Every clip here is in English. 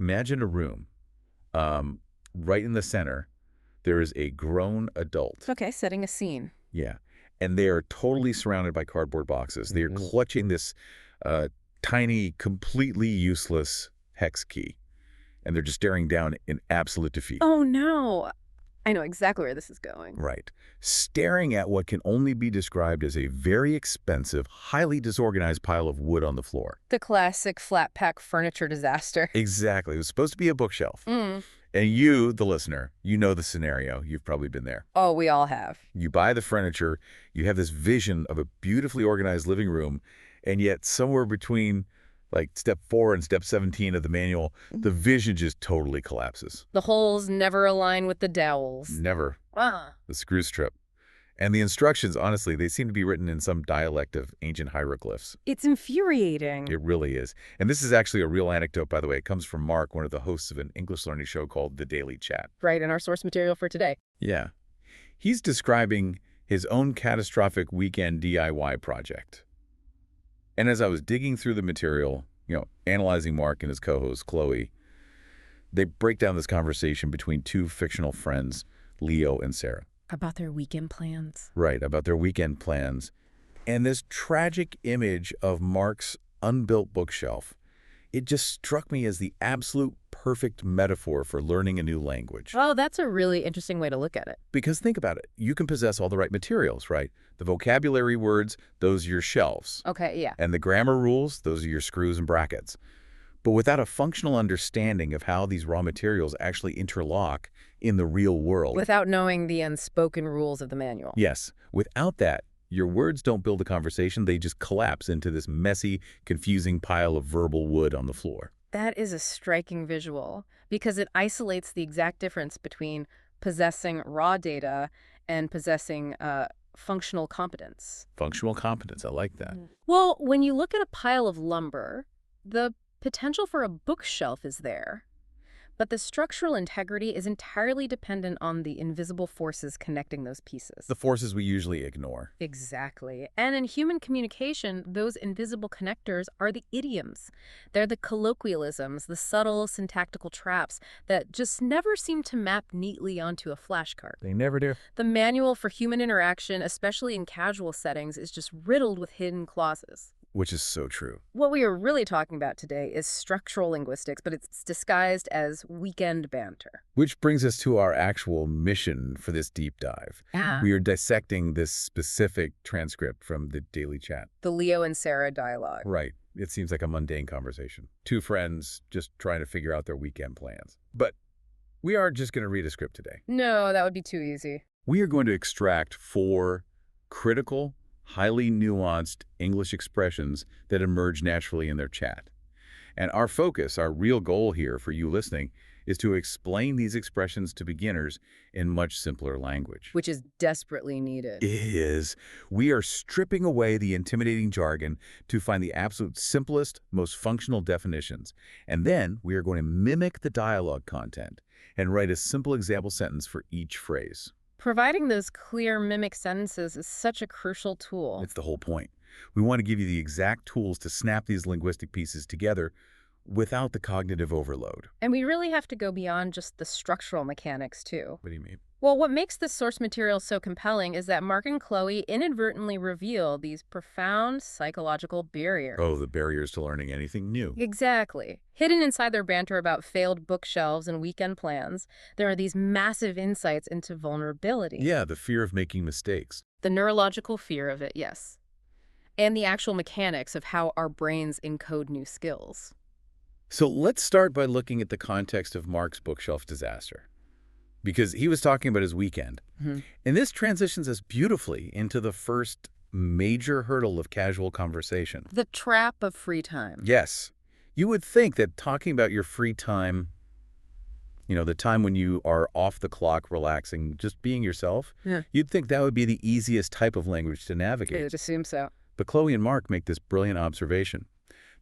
Imagine a room. Right in the center, there is a grown adult. Okay, setting a scene. Yeah. And they are totally surrounded by cardboard boxes. They are clutching this uh, tiny, completely useless hex key. And they're just staring down in absolute defeat. Oh, no. I know exactly where this is going. Right. Staring at what can only be described as a very expensive, highly disorganized pile of wood on the floor. The classic flat pack furniture disaster. Exactly. It was supposed to be a bookshelf. Mm. And you, the listener, you know the scenario. You've probably been there. Oh, we all have. You buy the furniture, you have this vision of a beautifully organized living room, and yet somewhere between like step 4 and step 17 of the manual, the vision just totally collapses. The holes never align with the dowels. Never. Ah. The screws trip. And the instructions, honestly, they seem to be written in some dialect of ancient hieroglyphs. It's infuriating. It really is. And this is actually a real anecdote, by the way. It comes from Mark, one of the hosts of an English learning show called The Daily Chat. Right in our source material for today. Yeah. He's describing his own catastrophic weekend DIY project. And as I was digging through the material, analyzing Mark and his co-host, Chloe, they break down this conversation between two fictional friends, Leo and Sarah. About their weekend plans. Right, about their weekend plans. And this tragic image of Mark's unbuilt bookshelf, it just struck me as the absolute perfect metaphor for learning a new language. Oh, that's a really interesting way to look at it. Because think about it. You can possess all the right materials, right? The vocabulary words, those are your shelves. Okay, yeah. And the grammar rules, those are your screws and brackets. But without a functional understanding of how these raw materials actually interlock in the real world. Without knowing the unspoken rules of the manual. Yes. Without that, your words don't build a conversation. They just collapse into this messy, confusing pile of verbal wood on the floor. That is a striking visual because it isolates the exact difference between possessing raw data and possessing functional competence. Functional competence. I like that. Well, when you look at a pile of lumber, the potential for a bookshelf is there. But the structural integrity is entirely dependent on the invisible forces connecting those pieces. The forces we usually ignore. Exactly. And in human communication, those invisible connectors are the idioms. They're the colloquialisms, the subtle syntactical traps that just never seem to map neatly onto a flashcard. They never do. The manual for human interaction, especially in casual settings, is just riddled with hidden clauses. Which is so true. What we are really talking about today is structural linguistics, but it's disguised as weekend banter. Which brings us to our actual mission for this deep dive. Yeah. We are dissecting this specific transcript from the Daily Chat. The Leo and Sarah dialogue. Right. It seems like a mundane conversation. Two friends just trying to figure out their weekend plans. But we aren't just going to read a script today. No, that would be too easy. We are going to extract 4 critical, highly nuanced English expressions that emerge naturally in their chat. And our focus, our real goal here for you listening, is to explain these expressions to beginners in much simpler language. Which is desperately needed. It is. We are stripping away the intimidating jargon to find the absolute simplest, most functional definitions. And then we are going to mimic the dialogue content and write a simple example sentence for each phrase. Providing those clear mimic sentences is such a crucial tool. It's the whole point. We want to give you the exact tools to snap these linguistic pieces together without the cognitive overload. And we really have to go beyond just the structural mechanics, too. What do you mean? Well, what makes this source material so compelling is that Mark and Chloe inadvertently reveal these profound psychological barriers. Oh, the barriers to learning anything new. Exactly. Hidden inside their banter about failed bookshelves and weekend plans, there are these massive insights into vulnerability. Yeah, the fear of making mistakes. The neurological fear of it, yes. And the actual mechanics of how our brains encode new skills. So let's start by looking at the context of Mark's bookshelf disaster. Because he was talking about his weekend. Mm-hmm. And this transitions us beautifully into the first major hurdle of casual conversation. The trap of free time. Yes. You would think that talking about your free time, the time when you are off the clock, relaxing, just being yourself, you'd think that would be the easiest type of language to navigate. I would assume so. But Chloe and Mark make this brilliant observation.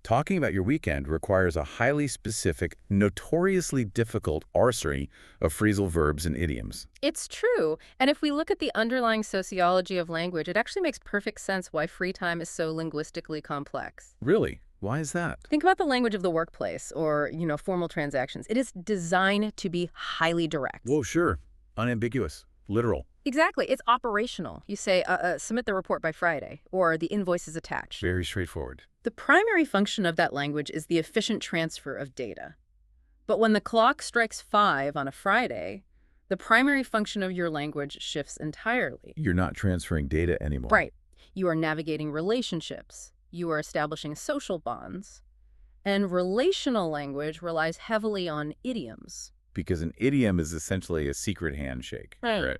Talking about your weekend requires a highly specific, notoriously difficult arsenal of phrasal verbs and idioms. It's true. And if we look at the underlying sociology of language, it actually makes perfect sense why free time is so linguistically complex. Really? Why is that? Think about the language of the workplace or, formal transactions. It is designed to be highly direct. Whoa, sure. Unambiguous. Literal. Exactly. It's operational. You say, submit the report by Friday, or the invoice is attached. Very straightforward. The primary function of that language is the efficient transfer of data. But when the clock strikes 5 on a Friday, the primary function of your language shifts entirely. You're not transferring data anymore. Right. You are navigating relationships. You are establishing social bonds. And relational language relies heavily on idioms. Because an idiom is essentially a secret handshake. Right.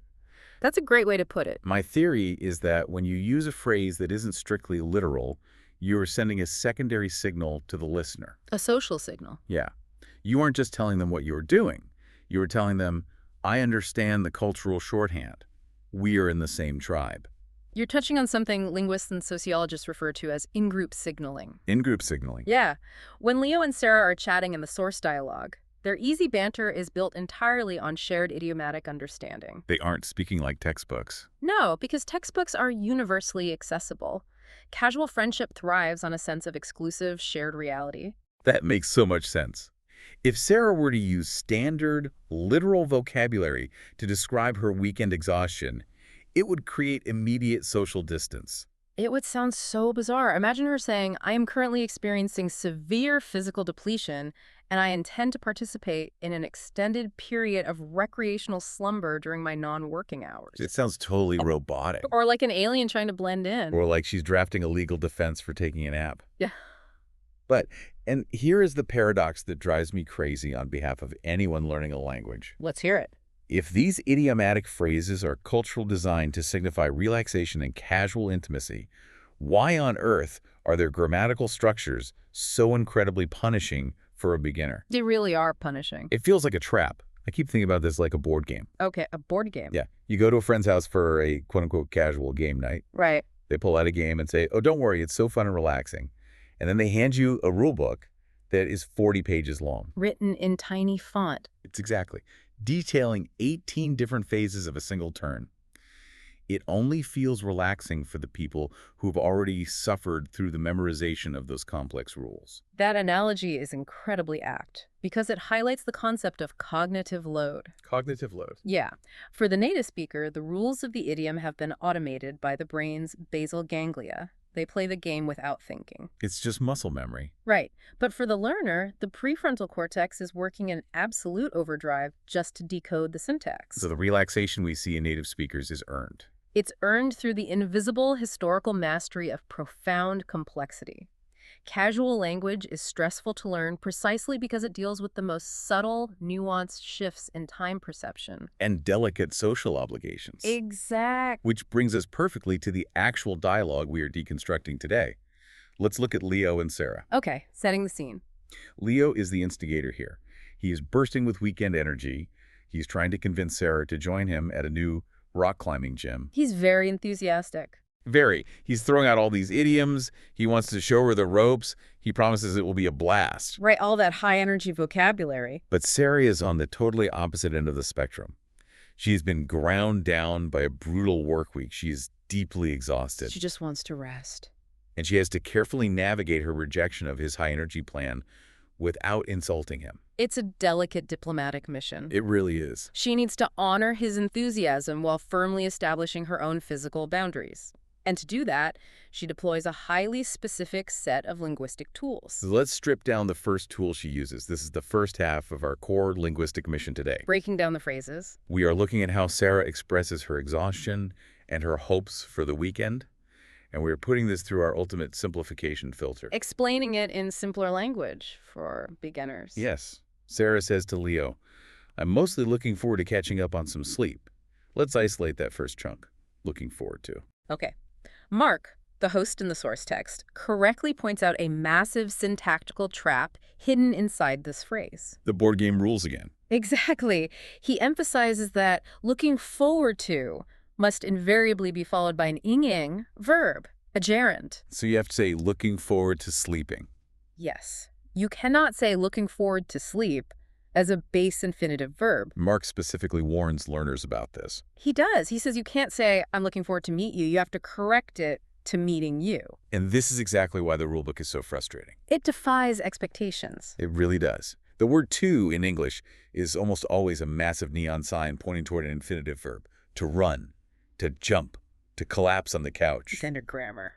That's a great way to put it. My theory is that when you use a phrase that isn't strictly literal, you are sending a secondary signal to the listener. A social signal. Yeah. You aren't just telling them what you're doing. You are telling them, I understand the cultural shorthand. We are in the same tribe. You're touching on something linguists and sociologists refer to as in-group signaling. In-group signaling. Yeah. When Leo and Sarah are chatting in the source dialogue, their easy banter is built entirely on shared idiomatic understanding. They aren't speaking like textbooks. No, because textbooks are universally accessible. Casual friendship thrives on a sense of exclusive, shared reality. That makes so much sense. If Sarah were to use standard, literal vocabulary to describe her weekend exhaustion, it would create immediate social distance. It would sound so bizarre. Imagine her saying, I am currently experiencing severe physical depletion, and I intend to participate in an extended period of recreational slumber during my non-working hours. It sounds totally robotic. Or like an alien trying to blend in. Or like she's drafting a legal defense for taking a nap. Yeah. And here is the paradox that drives me crazy on behalf of anyone learning a language. Let's hear it. If these idiomatic phrases are cultural designed to signify relaxation and casual intimacy, why on earth are their grammatical structures so incredibly punishing for a beginner? They really are punishing. It feels like a trap. I keep thinking about this like a board game. Okay, a board game. Yeah. You go to a friend's house for a quote-unquote casual game night. Right. They pull out a game and say, oh, don't worry, it's so fun and relaxing. And then they hand you a rule book that is 40 pages long. Written in tiny font. It's exactly. Detailing 18 different phases of a single turn. It only feels relaxing for the people who've already suffered through the memorization of those complex rules. That analogy is incredibly apt because it highlights the concept of cognitive load. Cognitive load. Yeah. For the native speaker, the rules of the idiom have been automated by the brain's basal ganglia. They play the game without thinking. It's just muscle memory. Right. But for the learner, the prefrontal cortex is working in absolute overdrive just to decode the syntax. So the relaxation we see in native speakers is earned. It's earned through the invisible historical mastery of profound complexity. Casual language is stressful to learn precisely because it deals with the most subtle, nuanced shifts in time perception. And delicate social obligations. Exactly. Which brings us perfectly to the actual dialogue we are deconstructing today. Let's look at Leo and Sarah. Okay, setting the scene. Leo is the instigator here. He is bursting with weekend energy. He's trying to convince Sarah to join him at a new rock climbing gym. He's very enthusiastic. Very. He's throwing out all these idioms. He wants to show her the ropes. He promises it will be a blast. Right, all that high-energy vocabulary. But Sarah is on the totally opposite end of the spectrum. She's been ground down by a brutal work week. She is deeply exhausted. She just wants to rest. And she has to carefully navigate her rejection of his high-energy plan without insulting him. It's a delicate diplomatic mission. It really is. She needs to honor his enthusiasm while firmly establishing her own physical boundaries. And to do that, she deploys a highly specific set of linguistic tools. So let's strip down the first tool she uses. This is the first half of our core linguistic mission today. Breaking down the phrases. We are looking at how Sarah expresses her exhaustion and her hopes for the weekend. And we're putting this through our ultimate simplification filter. Explaining it in simpler language for beginners. Yes. Sarah says to Leo, I'm mostly looking forward to catching up on some sleep. Let's isolate that first chunk. Looking forward to. Okay. Mark, the host in the source text, correctly points out a massive syntactical trap hidden inside this phrase. The board game rules again. Exactly. He emphasizes that looking forward to must invariably be followed by an ing verb, a gerund. So you have to say looking forward to sleeping. Yes. You cannot say looking forward to sleep as a base infinitive verb. Mark specifically warns learners about this. He does. He says you can't say, I'm looking forward to meet you. You have to correct it to meeting you. And this is exactly why the rulebook is so frustrating. It defies expectations. It really does. The word to in English is almost always a massive neon sign pointing toward an infinitive verb. To run, to jump, to collapse on the couch. Standard grammar.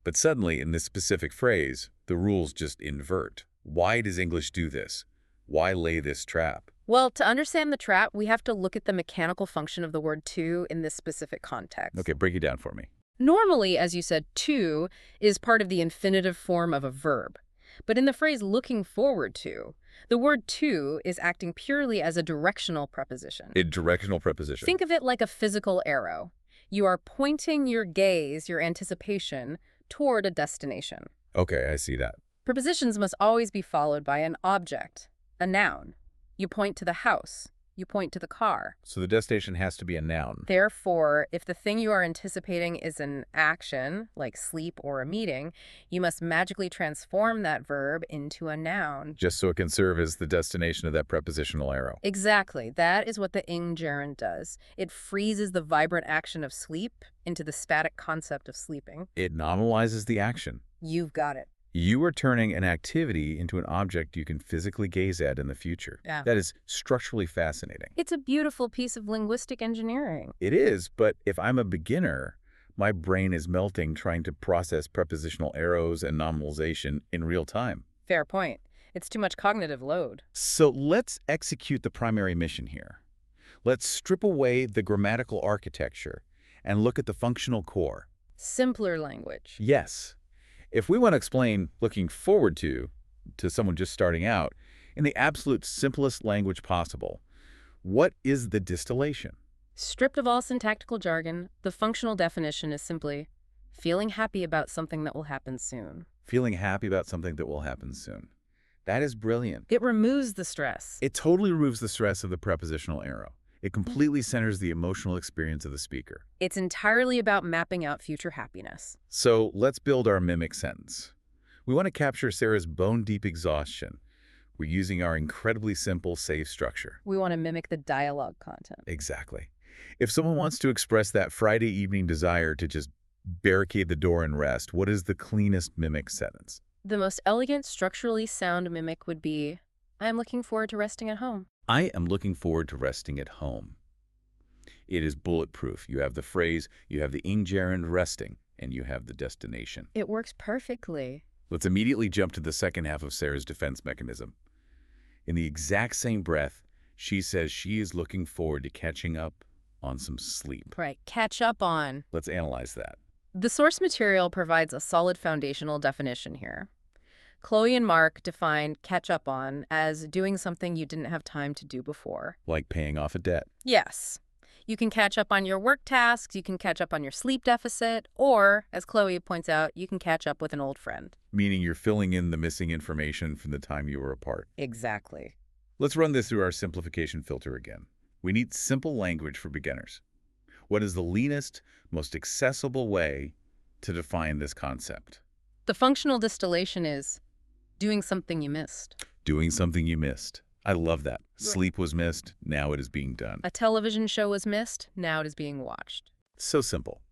But suddenly, in this specific phrase, the rules just invert. Why does English do this? Why lay this trap? Well, to understand the trap, we have to look at the mechanical function of the word to in this specific context. Okay, break it down for me. Normally, as you said, to is part of the infinitive form of a verb. But in the phrase looking forward to, the word to is acting purely as a directional preposition. A directional preposition. Think of it like a physical arrow. You are pointing your gaze, your anticipation, toward a destination. Okay, I see that. Prepositions must always be followed by an object, a noun. You point to the house. You point to the car. So the destination has to be a noun. Therefore, if the thing you are anticipating is an action, like sleep or a meeting, you must magically transform that verb into a noun. Just so it can serve as the destination of that prepositional arrow. Exactly. That is what the ing gerund does. It freezes the vibrant action of sleep into the static concept of sleeping. It nominalizes the action. You've got it. You are turning an activity into an object you can physically gaze at in the future. Yeah. That is structurally fascinating. It's a beautiful piece of linguistic engineering. It is, but if I'm a beginner, my brain is melting trying to process prepositional arrows and nominalization in real time. Fair point. It's too much cognitive load. So let's execute the primary mission here. Let's strip away the grammatical architecture and look at the functional core. Simpler language. Yes. If we want to explain looking forward to someone just starting out in the absolute simplest language possible, what is the distillation? Stripped of all syntactical jargon, the functional definition is simply feeling happy about something that will happen soon. Feeling happy about something that will happen soon. That is brilliant. It removes the stress. It totally removes the stress of the prepositional arrow. It completely centers the emotional experience of the speaker. It's entirely about mapping out future happiness. So let's build our mimic sentence. We want to capture Sarah's bone-deep exhaustion. We're using our incredibly simple, safe structure. We want to mimic the dialogue content. Exactly. If someone wants to express that Friday evening desire to just barricade the door and rest, what is the cleanest mimic sentence? The most elegant, structurally sound mimic would be, I am looking forward to resting at home. I am looking forward to resting at home. It is bulletproof. You have the phrase, you have the ing gerund resting, and you have the destination. It works perfectly. Let's immediately jump to the second half of Sarah's defense mechanism. In the exact same breath, she says she is looking forward to catching up on some sleep. Right, catch up on. Let's analyze that. The source material provides a solid foundational definition here. Chloe and Mark defined catch up on as doing something you didn't have time to do before. Like paying off a debt. Yes. You can catch up on your work tasks, you can catch up on your sleep deficit, or, as Chloe points out, you can catch up with an old friend. Meaning you're filling in the missing information from the time you were apart. Exactly. Let's run this through our simplification filter again. We need simple language for beginners. What is the leanest, most accessible way to define this concept? The functional distillation is doing something you missed. Doing something you missed. I love that. Sleep was missed, now it is being done. A television show was missed, now it is being watched. So simple.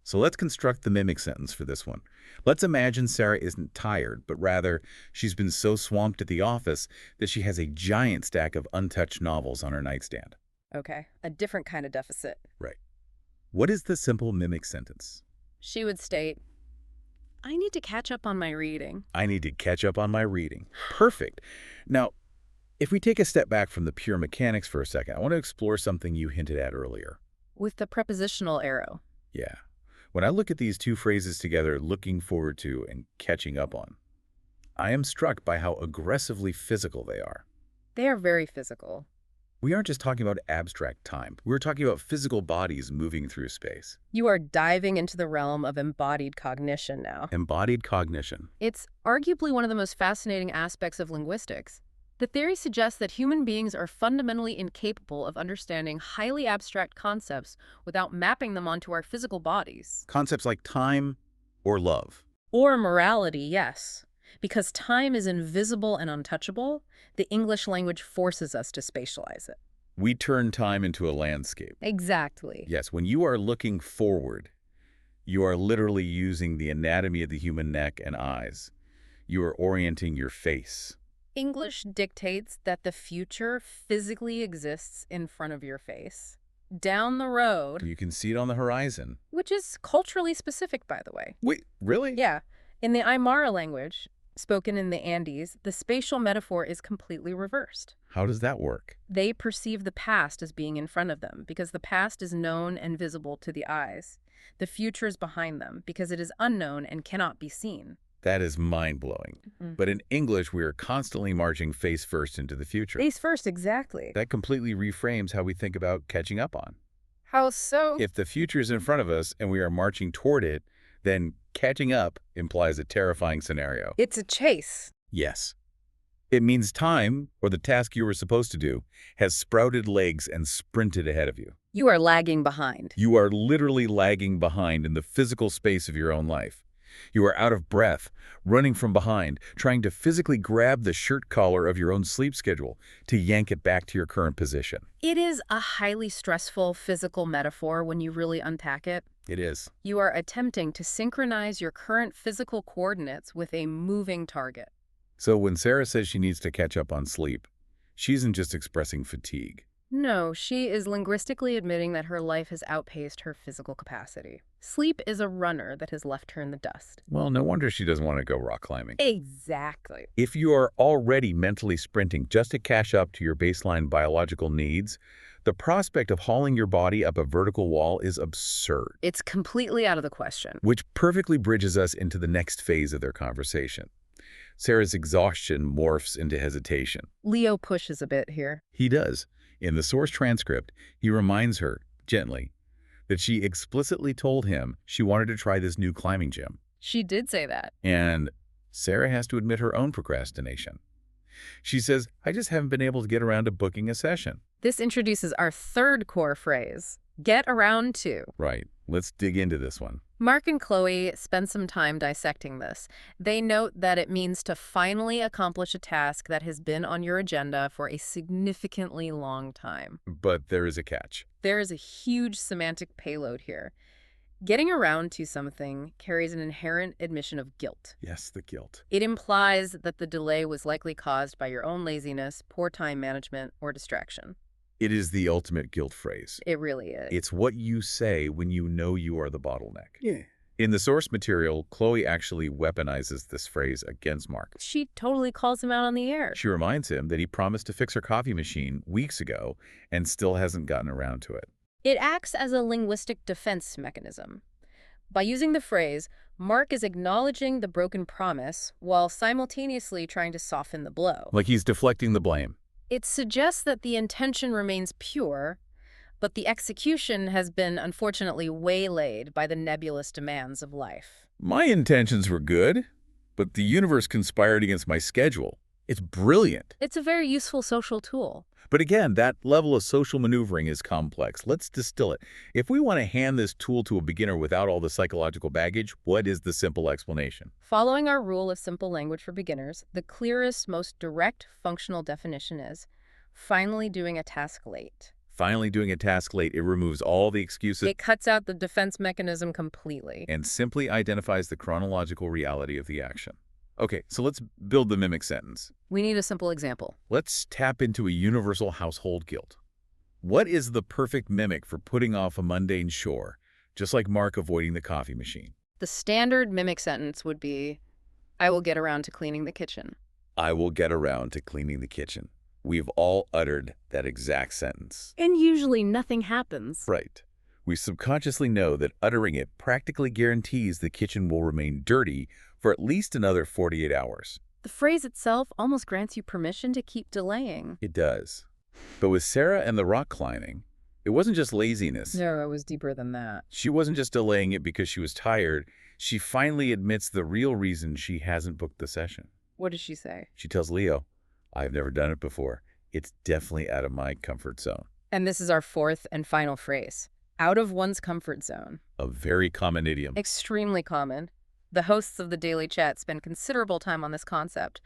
So let's construct the mimic sentence for this one. Let's imagine Sarah isn't tired, but rather she's been so swamped at the office that she has a giant stack of untouched novels on her nightstand. Okay, a different kind of deficit. Right. What is the simple mimic sentence? She would state, I need to catch up on my reading. I need to catch up on my reading. Perfect. Now, if we take a step back from the pure mechanics for a second, I want to explore something you hinted at earlier. With the prepositional arrow. Yeah. When I look at these two phrases together, looking forward to and catching up on, I am struck by how aggressively physical they are. They are very physical. We aren't just talking about abstract time. We're talking about physical bodies moving through space. You are diving into the realm of embodied cognition now. Embodied cognition. It's arguably one of the most fascinating aspects of linguistics. The theory suggests that human beings are fundamentally incapable of understanding highly abstract concepts without mapping them onto our physical bodies. Concepts like time or love. Or morality, yes. Because time is invisible and untouchable, the English language forces us to spatialize it. We turn time into a landscape. Exactly. Yes, when you are looking forward, You are literally using the anatomy of the human neck and eyes. You are orienting your face. English dictates that the future physically exists in front of your face. Down the road, You can see it on the horizon. which is culturally specific, by the way. Wait, really? Yeah. In the Aymara language, spoken in the Andes, the spatial metaphor is completely reversed. How does that work? They perceive the past as being in front of them because the past is known and visible to the eyes. The future is behind them because it is unknown and cannot be seen. That is mind-blowing. Mm. But in English, we are constantly marching face first into the future. Face first, exactly. That completely reframes how we think about catching up on. How so? If the future is in front of us and we are marching toward it, then catching up implies a terrifying scenario. It's a chase. Yes. It means time, or the task you were supposed to do, has sprouted legs and sprinted ahead of you. You are lagging behind. You are literally lagging behind in the physical space of your own life. You are out of breath, running from behind, trying to physically grab the shirt collar of your own sleep schedule to yank it back to your current position. It is a highly stressful physical metaphor when you really unpack it. It is. You are attempting to synchronize your current physical coordinates with a moving target. So when Sarah says she needs to catch up on sleep, she isn't just expressing fatigue. No, she is linguistically admitting that her life has outpaced her physical capacity. Sleep is a runner that has left her in the dust. Well, no wonder she doesn't want to go rock climbing. Exactly. If you are already mentally sprinting just to catch up to your baseline biological needs, the prospect of hauling your body up a vertical wall is absurd. It's completely out of the question. Which perfectly bridges us into the next phase of their conversation. Sarah's exhaustion morphs into hesitation. Leo pushes a bit here. He does. In the source transcript, he reminds her, gently, that she explicitly told him she wanted to try this new climbing gym. She did say that. And Sarah has to admit her own procrastination. She says, I just haven't been able to get around to booking a session. This introduces our third core phrase, get around to. Right. Let's dig into this one. Mark and Chloe spend some time dissecting this. They note that it means to finally accomplish a task that has been on your agenda for a significantly long time. But there is a catch. There is a huge semantic payload here. Getting around to something carries an inherent admission of guilt. Yes, the guilt. It implies that the delay was likely caused by your own laziness, poor time management, or distraction. It is the ultimate guilt phrase. It really is. It's what you say when you know you are the bottleneck. Yeah. In the source material, Chloe actually weaponizes this phrase against Mark. She totally calls him out on the air. She reminds him that he promised to fix her coffee machine weeks ago and still hasn't gotten around to it. It acts as a linguistic defense mechanism. By using the phrase, Mark is acknowledging the broken promise while simultaneously trying to soften the blow. Like he's deflecting the blame. It suggests that the intention remains pure, but the execution has been unfortunately waylaid by the nebulous demands of life. My intentions were good, but the universe conspired against my schedule. It's brilliant. It's a very useful social tool. But again, that level of social maneuvering is complex. Let's distill it. If we want to hand this tool to a beginner without all the psychological baggage, what is the simple explanation? Following our rule of simple language for beginners, the clearest, most direct functional definition is finally doing a task late. Finally doing a task late, it removes all the excuses It cuts out the defense mechanism completely. and simply identifies the chronological reality of the action. Okay, so let's build the mimic sentence. We need a simple example. Let's tap into a universal household guilt. What is the perfect mimic for putting off a mundane chore, just like Mark avoiding the coffee machine? The standard mimic sentence would be, I will get around to cleaning the kitchen. I will get around to cleaning the kitchen. We've all uttered that exact sentence. And usually nothing happens. Right. We subconsciously know that uttering it practically guarantees the kitchen will remain dirty for at least another 48 hours. The phrase itself almost grants you permission to keep delaying. It does. But with Sarah and the rock climbing, it wasn't just laziness. No, it was deeper than that. She wasn't just delaying it because she was tired. She finally admits the real reason she hasn't booked the session. What does she say? She tells Leo, I've never done it before. It's definitely out of my comfort zone. And this is our fourth and final phrase. Out of one's comfort zone. A very common idiom. Extremely common. The hosts of the Daily Chat spend considerable time on this concept.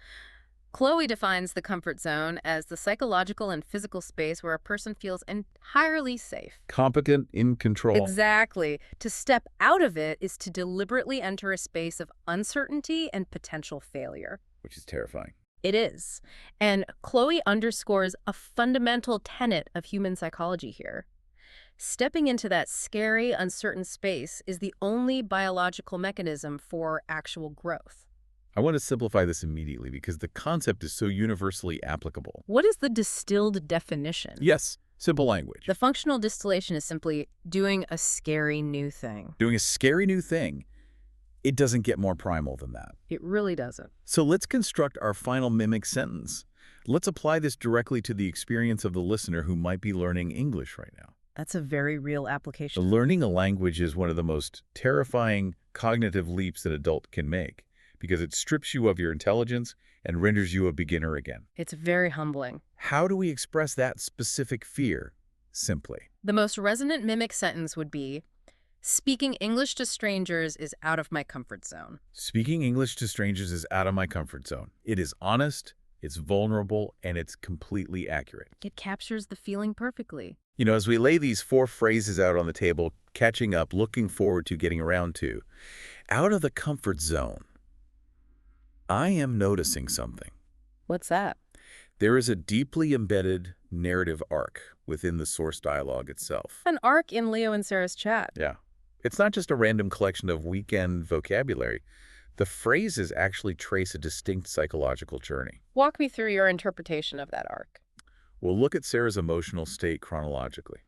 Chloe defines the comfort zone as the psychological and physical space where a person feels entirely safe. Competent, in control. Exactly. To step out of it is to deliberately enter a space of uncertainty and potential failure. Which is terrifying. It is. And Chloe underscores a fundamental tenet of human psychology here. Stepping into that scary, uncertain space is the only biological mechanism for actual growth. I want to simplify this immediately because the concept is so universally applicable. What is the distilled definition? Yes, simple language. The functional distillation is simply doing a scary new thing. Doing a scary new thing, it doesn't get more primal than that. It really doesn't. So let's construct our final mimic sentence. Let's apply this directly to the experience of the listener who might be learning English right now. That's a very real application. Learning a language is one of the most terrifying cognitive leaps an adult can make because it strips you of your intelligence and renders you a beginner again. It's very humbling. How do we express that specific fear? Simply. The most resonant mimic sentence would be, speaking English to strangers is out of my comfort zone. Speaking English to strangers is out of my comfort zone. It is honest, it's vulnerable, and it's completely accurate. It captures the feeling perfectly. You know, as we lay these 4 phrases out on the table, catching up, looking forward to, getting around to, out of the comfort zone, I am noticing something. What's that? There is a deeply embedded narrative arc within the source dialogue itself. An arc in Leo and Sarah's chat. Yeah. It's not just a random collection of weekend vocabulary. The phrases actually trace a distinct psychological journey. Walk me through your interpretation of that arc. We'll look at Sarah's emotional state chronologically.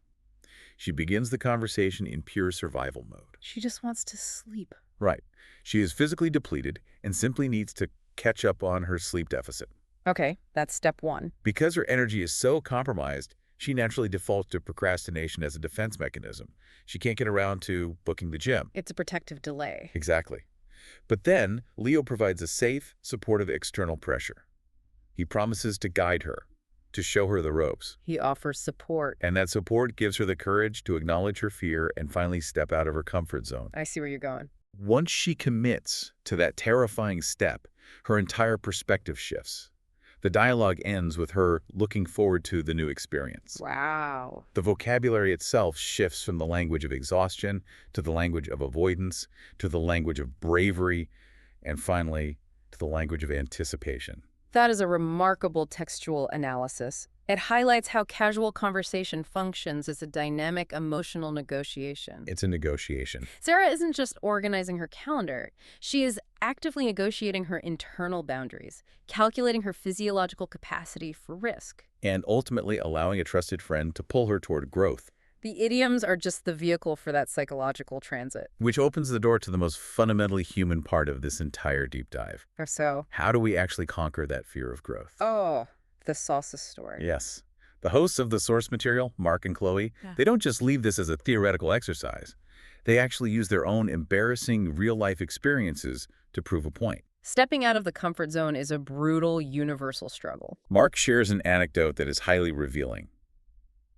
She begins the conversation in pure survival mode. She just wants to sleep. Right. She is physically depleted and simply needs to catch up on her sleep deficit. Okay, that's step 1. Because her energy is so compromised, she naturally defaults to procrastination as a defense mechanism. She can't get around to booking the gym. It's a protective delay. Exactly. But then, Leo provides a safe, supportive external pressure. He promises to guide her, to show her the ropes. He offers support. And that support gives her the courage to acknowledge her fear and finally step out of her comfort zone. I see where you're going. Once she commits to that terrifying step, her entire perspective shifts. The dialogue ends with her looking forward to the new experience. Wow. The vocabulary itself shifts from the language of exhaustion to the language of avoidance, to the language of bravery, and finally, to the language of anticipation. That is a remarkable textual analysis. It highlights how casual conversation functions as a dynamic emotional negotiation. It's a negotiation. Sarah isn't just organizing her calendar. She is actively negotiating her internal boundaries, calculating her physiological capacity for risk. And ultimately allowing a trusted friend to pull her toward growth. The idioms are just the vehicle for that psychological transit. Which opens the door to the most fundamentally human part of this entire deep dive. Or so. How do we actually conquer that fear of growth? Oh, the salsa story. Yes. The hosts of the source material, Mark and Chloe, they don't just leave this as a theoretical exercise. They actually use their own embarrassing real-life experiences to prove a point. Stepping out of the comfort zone is a brutal, universal struggle. Mark shares an anecdote that is highly revealing,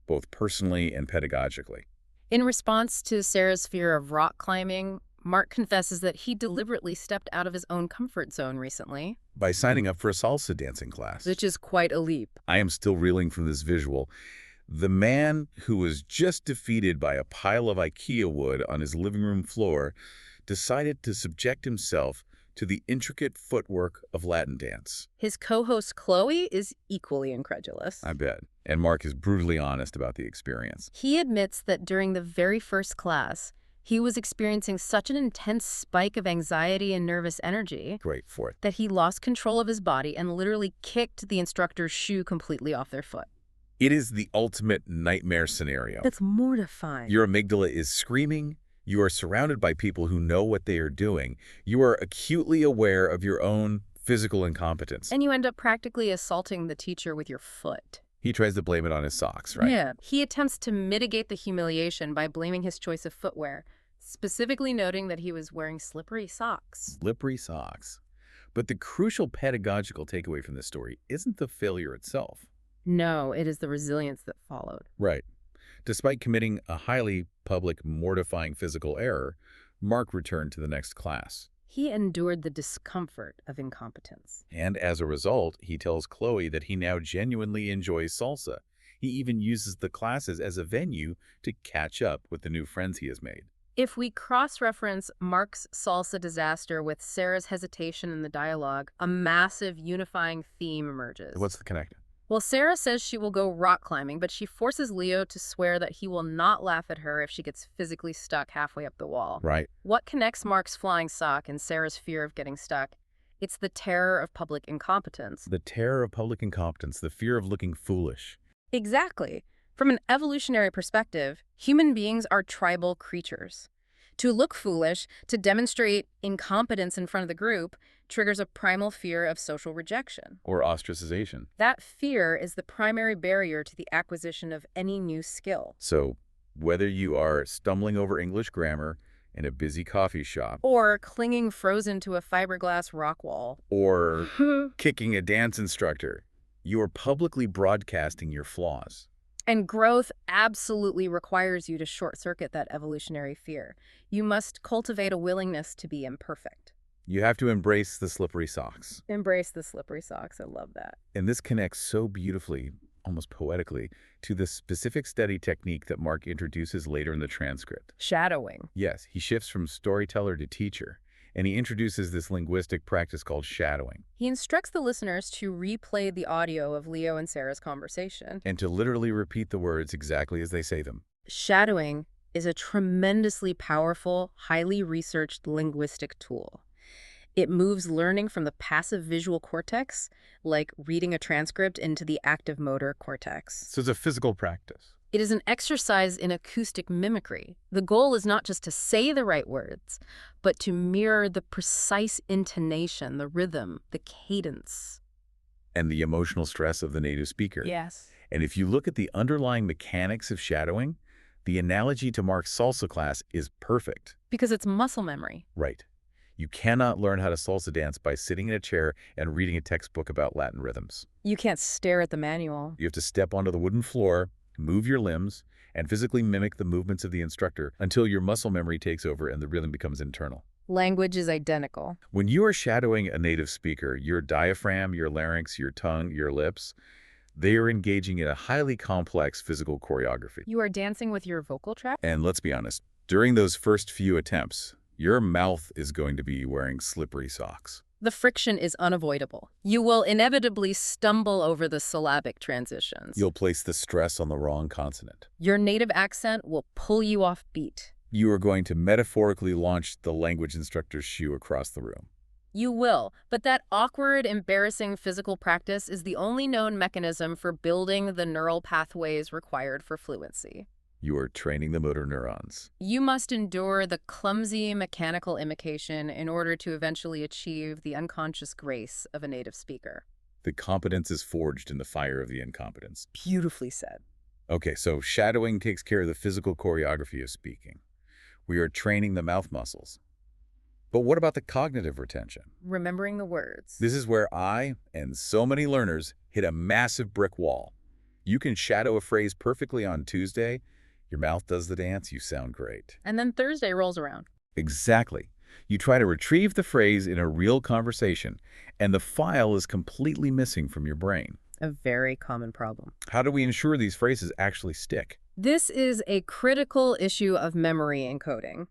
both personally and pedagogically. In response to Sarah's fear of rock climbing, Mark confesses that he deliberately stepped out of his own comfort zone recently. By signing up for a salsa dancing class. Which is quite a leap. I am still reeling from this visual. The man who was just defeated by a pile of IKEA wood on his living room floor decided to subject himself to the intricate footwork of Latin dance. His co-host Chloe is equally incredulous. I bet. And Mark is brutally honest about the experience. He admits that during the very first class, he was experiencing such an intense spike of anxiety and nervous energy Great for it. that he lost control of his body and literally kicked the instructor's shoe completely off their foot. It is the ultimate nightmare scenario. That's mortifying. Your amygdala is screaming. You are surrounded by people who know what they are doing. You are acutely aware of your own physical incompetence. And you end up practically assaulting the teacher with your foot. He tries to blame it on his socks, right? Yeah. He attempts to mitigate the humiliation by blaming his choice of footwear, specifically noting that he was wearing slippery socks. Slippery socks. But the crucial pedagogical takeaway from this story isn't the failure itself. No, it is the resilience that followed. Right. Despite committing a highly public, mortifying physical error, Mark returned to the next class. He endured the discomfort of incompetence. And as a result, he tells Chloe that he now genuinely enjoys salsa. He even uses the classes as a venue to catch up with the new friends he has made. If we cross-reference Mark's salsa disaster with Sarah's hesitation in the dialogue, a massive unifying theme emerges. What's the connection? Well, Sarah says she will go rock climbing, but she forces Leo to swear that he will not laugh at her if she gets physically stuck halfway up the wall. Right. What connects Mark's flying sock and Sarah's fear of getting stuck? It's the terror of public incompetence. The terror of public incompetence, the fear of looking foolish. Exactly. From an evolutionary perspective, human beings are tribal creatures. To look foolish, to demonstrate incompetence in front of the group, triggers a primal fear of social rejection. Or ostracization. That fear is the primary barrier to the acquisition of any new skill. So, whether you are stumbling over English grammar in a busy coffee shop, Or clinging frozen to a fiberglass rock wall. or kicking a dance instructor, you are publicly broadcasting your flaws. And growth absolutely requires you to short-circuit that evolutionary fear. You must cultivate a willingness to be imperfect. You have to embrace the slippery socks. Embrace the slippery socks. I love that. And this connects so beautifully, almost poetically, to the specific study technique that Mark introduces later in the transcript. Shadowing. Yes, he shifts from storyteller to teacher, and he introduces this linguistic practice called shadowing, He instructs the listeners to replay the audio of Leo and Sarah's conversation. and to literally repeat the words exactly as they say them. Shadowing is a tremendously powerful, highly researched linguistic tool. It moves learning from the passive visual cortex, like reading a transcript, into the active motor cortex. So it's a physical practice. It is an exercise in acoustic mimicry. The goal is not just to say the right words, but to mirror the precise intonation, the rhythm, the cadence. And the emotional stress of the native speaker. Yes. And if you look at the underlying mechanics of shadowing, the analogy to Mark's salsa class is perfect. Because it's muscle memory. Right. You cannot learn how to salsa dance by sitting in a chair and reading a textbook about Latin rhythms. You can't stare at the manual. You have to step onto the wooden floor, move your limbs, and physically mimic the movements of the instructor until your muscle memory takes over and the rhythm becomes internal. Language is identical. When you are shadowing a native speaker, your diaphragm, your larynx, your tongue, your lips, they are engaging in a highly complex physical choreography. You are dancing with your vocal tract? And let's be honest, during those first few attempts, your mouth is going to be wearing slippery socks. The friction is unavoidable. You will inevitably stumble over the syllabic transitions. You'll place the stress on the wrong consonant. Your native accent will pull you off beat. You are going to metaphorically launch the language instructor's shoe across the room. You will, but that awkward, embarrassing physical practice is the only known mechanism for building the neural pathways required for fluency. You are training the motor neurons. You must endure the clumsy mechanical imitation in order to eventually achieve the unconscious grace of a native speaker. The competence is forged in the fire of the incompetence. Beautifully said. Okay, so shadowing takes care of the physical choreography of speaking. We are training the mouth muscles. But what about the cognitive retention? Remembering the words. This is where I, and so many learners, hit a massive brick wall. You can shadow a phrase perfectly on Tuesday. Your mouth does the dance, you sound great. And then Thursday rolls around. Exactly. You try to retrieve the phrase in a real conversation, and the file is completely missing from your brain. A very common problem. How do we ensure these phrases actually stick? This is a critical issue of memory encoding.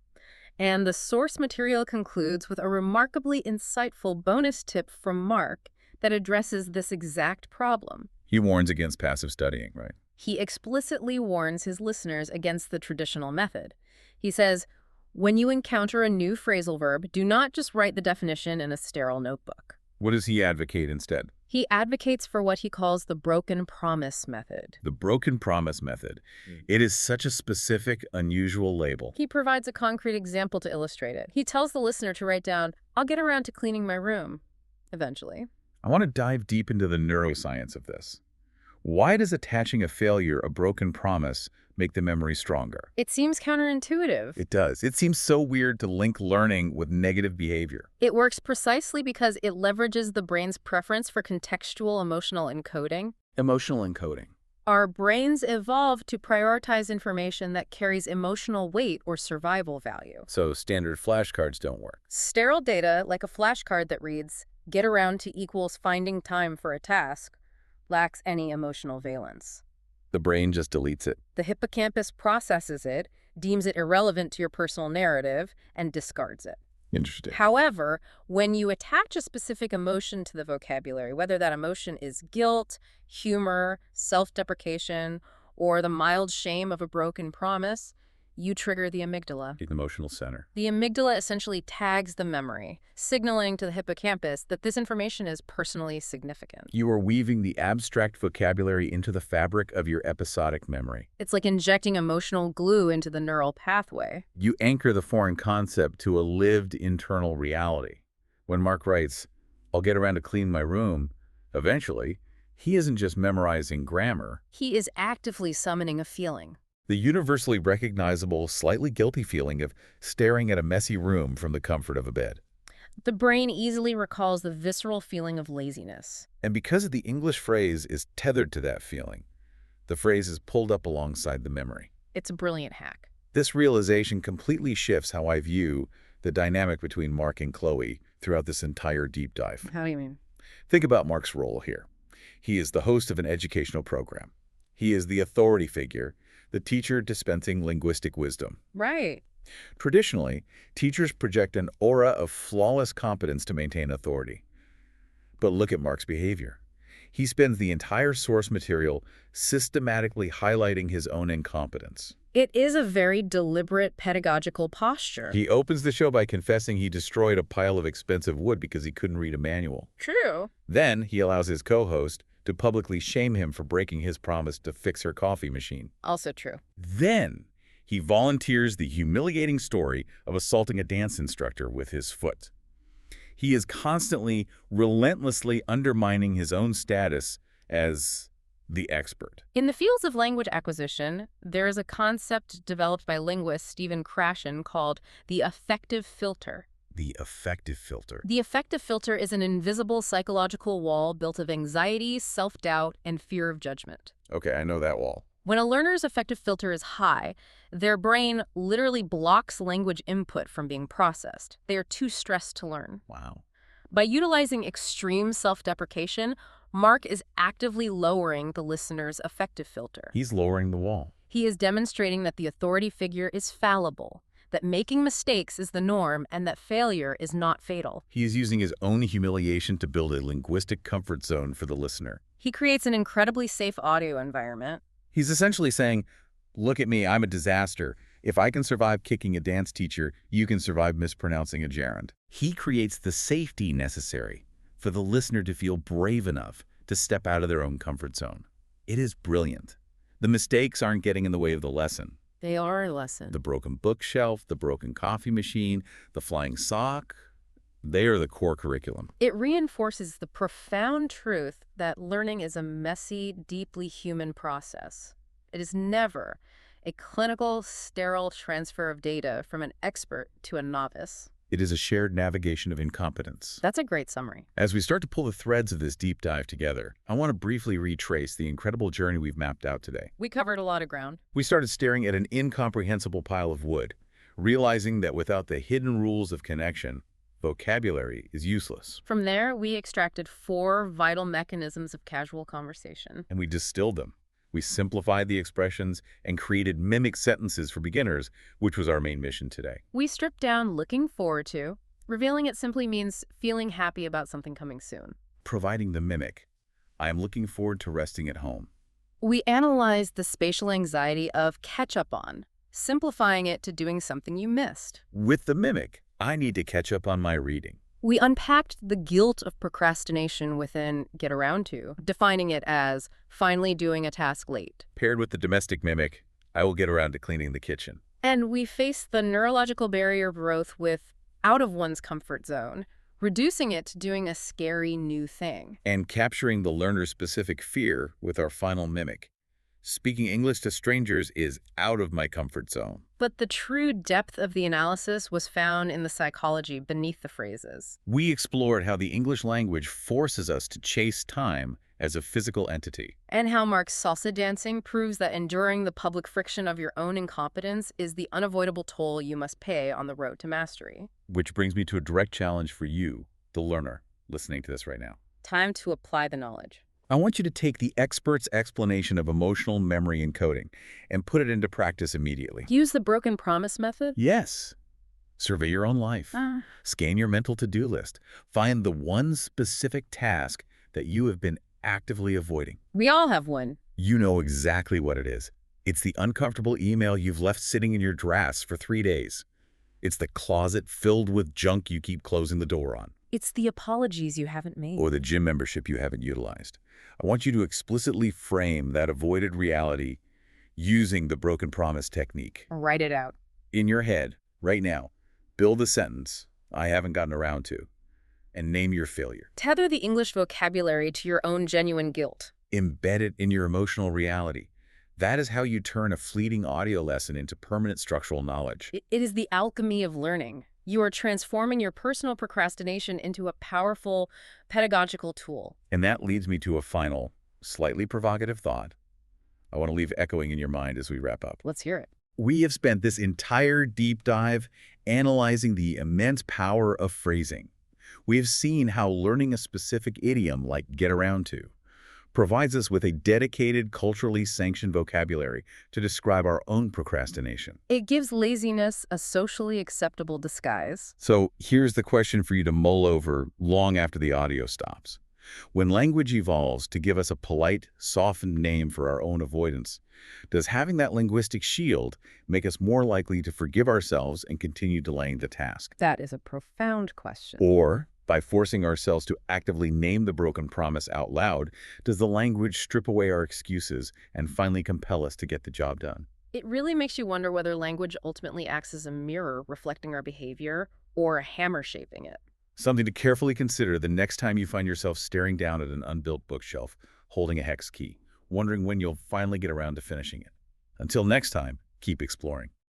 And the source material concludes with a remarkably insightful bonus tip from Mark that addresses this exact problem. He warns against passive studying, right? He explicitly warns his listeners against the traditional method. He says, when you encounter a new phrasal verb, do not just write the definition in a sterile notebook. What does he advocate instead? He advocates for what he calls the broken promise method. The broken promise method. It is such a specific, unusual label. He provides a concrete example to illustrate it. He tells the listener to write down, I'll get around to cleaning my room, eventually. I want to dive deep into the neuroscience of this. Why does attaching a failure, a broken promise, make the memory stronger? It seems counterintuitive. It does. It seems so weird to link learning with negative behavior. It works precisely because it leverages the brain's preference for contextual emotional encoding. Emotional encoding. Our brains evolved to prioritize information that carries emotional weight or survival value. So standard flashcards don't work. Sterile data, like a flashcard that reads, "Get around to equals finding time for a task," lacks any emotional valence. The brain just deletes it. The hippocampus processes it, deems it irrelevant to your personal narrative, and discards it. Interesting. However, when you attach a specific emotion to the vocabulary, whether that emotion is guilt, humor, self-deprecation, or the mild shame of a broken promise, you trigger the amygdala. The emotional center. The amygdala essentially tags the memory, signaling to the hippocampus that this information is personally significant. You are weaving the abstract vocabulary into the fabric of your episodic memory. It's like injecting emotional glue into the neural pathway. You anchor the foreign concept to a lived internal reality. When Mark writes, "I'll get around to clean my room," eventually, he isn't just memorizing grammar. He is actively summoning a feeling. The universally recognizable, slightly guilty feeling of staring at a messy room from the comfort of a bed. The brain easily recalls the visceral feeling of laziness. And because the English phrase is tethered to that feeling, the phrase is pulled up alongside the memory. It's a brilliant hack. This realization completely shifts how I view the dynamic between Mark and Chloe throughout this entire deep dive. How do you mean? Think about Mark's role here. He is the host of an educational program. He is the authority figure, the teacher dispensing linguistic wisdom. Right. Traditionally, teachers project an aura of flawless competence to maintain authority. But look at Mark's behavior. He spends the entire source material systematically highlighting his own incompetence. It is a very deliberate pedagogical posture. He opens the show by confessing he destroyed a pile of expensive wood because he couldn't read a manual. True. Then he allows his co-host to publicly shame him for breaking his promise to fix her coffee machine. Also true. Then he volunteers the humiliating story of assaulting a dance instructor with his foot. He is constantly, relentlessly undermining his own status as the expert. In the fields of language acquisition, there is a concept developed by linguist Stephen Krashen called the affective filter. The affective filter. The affective filter is an invisible psychological wall built of anxiety, self-doubt, and fear of judgment. Okay, I know that wall. When a learner's affective filter is high, their brain literally blocks language input from being processed. They are too stressed to learn. Wow. By utilizing extreme self-deprecation, Mark is actively lowering the listener's affective filter. He's lowering the wall. He is demonstrating that the authority figure is fallible, that making mistakes is the norm, and that failure is not fatal. He is using his own humiliation to build a linguistic comfort zone for the listener. He creates an incredibly safe audio environment. He's essentially saying, "Look at me, I'm a disaster. If I can survive kicking a dance teacher, you can survive mispronouncing a gerund." He creates the safety necessary for the listener to feel brave enough to step out of their own comfort zone. It is brilliant. The mistakes aren't getting in the way of the lesson. They are a lesson. The broken bookshelf, the broken coffee machine, the flying sock, they are the core curriculum. It reinforces the profound truth that learning is a messy, deeply human process. It is never a clinical, sterile transfer of data from an expert to a novice. It is a shared navigation of incompetence. That's a great summary. As we start to pull the threads of this deep dive together, I want to briefly retrace the incredible journey we've mapped out today. We covered a lot of ground. We started staring at an incomprehensible pile of wood, realizing that without the hidden rules of connection, vocabulary is useless. From there, we extracted 4 vital mechanisms of casual conversation. And we distilled them. We simplified the expressions and created mimic sentences for beginners, which was our main mission today. We stripped down looking forward to. Revealing it simply means feeling happy about something coming soon. Providing the mimic. I am looking forward to resting at home. We analyzed the spatial anxiety of catch up on, simplifying it to doing something you missed. With the mimic, I need to catch up on my reading. We unpacked the guilt of procrastination within get around to, defining it as finally doing a task late. Paired with the domestic mimic, I will get around to cleaning the kitchen. And we faced the neurological barrier of growth with out of one's comfort zone, reducing it to doing a scary new thing. And capturing the learner's specific fear with our final mimic. Speaking English to strangers is out of my comfort zone. But the true depth of the analysis was found in the psychology beneath the phrases. We explored how the English language forces us to chase time as a physical entity. And how Mark's salsa dancing proves that enduring the public friction of your own incompetence is the unavoidable toll you must pay on the road to mastery. Which brings me to a direct challenge for you, the learner, listening to this right now. Time to apply the knowledge. I want you to take the expert's explanation of emotional memory encoding and put it into practice immediately. Use the broken promise method? Yes. Survey your own life. Scan your mental to-do list. Find the one specific task that you have been actively avoiding. We all have one. You know exactly what it is. It's the uncomfortable email you've left sitting in your drafts for 3 days. It's the closet filled with junk you keep closing the door on. It's the apologies you haven't made. Or the gym membership you haven't utilized. I want you to explicitly frame that avoided reality using the broken promise technique. Write it out. In your head, right now, build a sentence, I haven't gotten around to, and name your failure. Tether the English vocabulary to your own genuine guilt. Embed it in your emotional reality. That is how you turn a fleeting audio lesson into permanent structural knowledge. It is the alchemy of learning. You are transforming your personal procrastination into a powerful pedagogical tool. And that leads me to a final, slightly provocative thought I want to leave echoing in your mind as we wrap up. Let's hear it. We have spent this entire deep dive analyzing the immense power of phrasing. We have seen how learning a specific idiom, like get around to, provides us with a dedicated, culturally sanctioned vocabulary to describe our own procrastination. It gives laziness a socially acceptable disguise. So here's the question for you to mull over long after the audio stops. When language evolves to give us a polite, softened name for our own avoidance, does having that linguistic shield make us more likely to forgive ourselves and continue delaying the task? That is a profound question. Or, by forcing ourselves to actively name the broken promise out loud, does the language strip away our excuses and finally compel us to get the job done? It really makes you wonder whether language ultimately acts as a mirror reflecting our behavior or a hammer shaping it. Something to carefully consider the next time you find yourself staring down at an unbuilt bookshelf, holding a hex key, wondering when you'll finally get around to finishing it. Until next time, keep exploring.